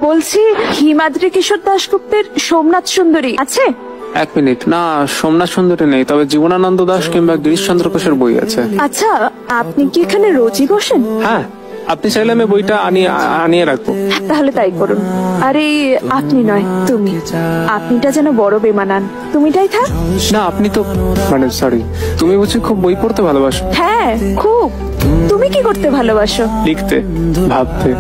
বলছি হিমাদ্রি কিশোর দাশগুপ্তের সোমনাথ সুন্দরী আছে? এক মিনিট, না সোমনাথ সুন্দরী নেই, তবে জীবনানন্দ দাশ কিংবা গিরিশচন্দ্র ঘোষের বই আছে। আচ্ছা, আপনি কি এখানে রোজই বসেন? হ্যাঁ, আপনি চাইলে আমি বইটা আনিয়ে রাখবো। তাহলে তাই করুন। আরে আপনি নয়, তুমি। আপনিটা যেন বড় বেমানান, তুমিটাই থাক। না আপনি তো সরি, তুমি বুঝি খুব বই পড়তে ভালোবাসো? হ্যাঁ খুব। তুমি কি করতে ভালোবাসো? লিখতে, ভাবতে।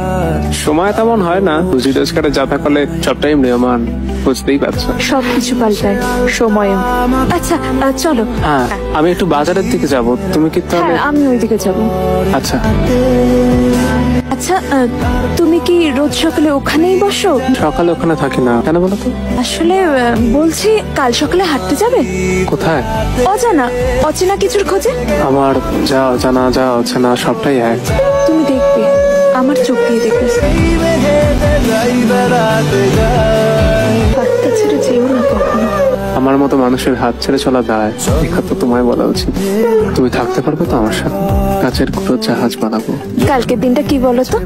সময় তেমন হয় না, বুঝি রোজগারে যাতা করলে সবটাই ম্রিয়মান, বুঝতেই পারছো। সবকিছু পাল্টায়, সময়ও। আচ্ছা চলো। হ্যাঁ, আমি একটু বাজারের দিকে যাব, তুমি কি তাহলে? হ্যাঁ, আমি ওইদিকে যাব। আচ্ছা আচ্ছা, তুমি কি রোজ সকালে ওখানেই বসো? সকালে ওখানে থাকি না, কেন বলো তো? আসলে বলছি, কাল সকালে হাঁটতে যাবে? কোথায়? অচেনা কিছুর খোঁজে। আমার যা অজানা যা অচেনা সবটাই এক। তুমি দেখবে, আমার চোখ দিয়ে দেখবে। হাতটা ছেড়ে যেও না কখনো। আমার মতো মানুষের হাত ছেড়ে চলা দায়, এটা তো তোমায় বলা উচিত। তুমি থাকতে পারবে তো আমার সাথে? কাচের কুটোর জাহাজ বানাবো। কালকের দিনটা কি বলো তো?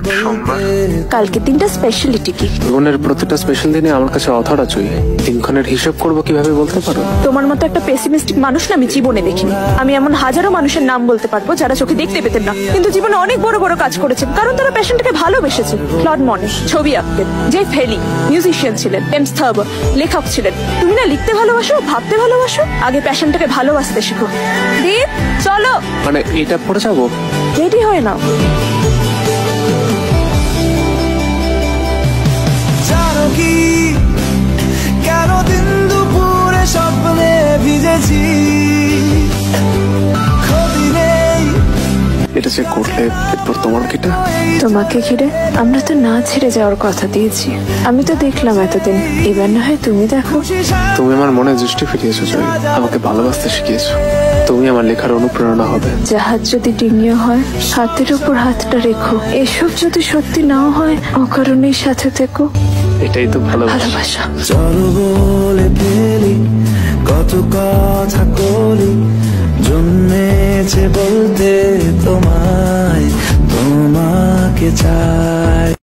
কালকের দিনটা স্পেশালিটি কি? জীবনের প্রতিটা স্পেশাল দিনে আমার কাছে অথরা চাই। দিনক্ষণের হিসাব করবো কিভাবে বলতে পারো? তোমার মতো একটা পেসিমিস্টিক মানুষ না আমি জীবনে দেখিনি। আমি এমন হাজারো মানুষের নাম বলতে পারবো যারা চোখে দেখতে পেতেন না, কিন্তু জীবনে অনেক বড় বড় কাজ করেছেন, কারণ তারা প্যাশনটাকে ভালোবেসেছে। ক্লড মনে ছবি আঁকতেন, যে ফেলি মিউজিশিয়ান ছিলেন, জেমস থার্বার লেখক ছিলেন। তুমি না লিখতে ভালোবাসো, ভাবতে ভালোবাসো, আগে প্যাশনটাকে ভালোবাসতে শিখো। দীপ চলো। এটা পড়ে যাবো? রেডি হয়ে নাও। জানো কি কেন দিন দুপুরে স্বপ্নে ভিজেছি? ক্ষতি নেই এটা যে করলে এরপর তোমার কিটা? তোমাকে ঘিরে আমরা তো না ছেড়ে যাওয়ার কথা দিয়েছি। আমি তো দেখলাম এতদিন, এবার না হয় তুমি দেখো। তুমি আমার মনে দৃষ্টি ফিরিয়েছো জয়, আমাকে ভালোবাসতে শিখিয়েছো। তুমি আমার লেখার অনুপ্রেরণা হবে। জাহাজ যদি ডিঙিয়ে হয়, হাতের উপর হাতটা রেখো। এসব যদি সত্যি নাও হয়, অকারণেই সাথে থেকো। এটাই তো ভালোবাসা। চলো বলে ফেলি, কত কথা বলি, জন্মেছে বলতে তোমায়, তোমাকে চাই।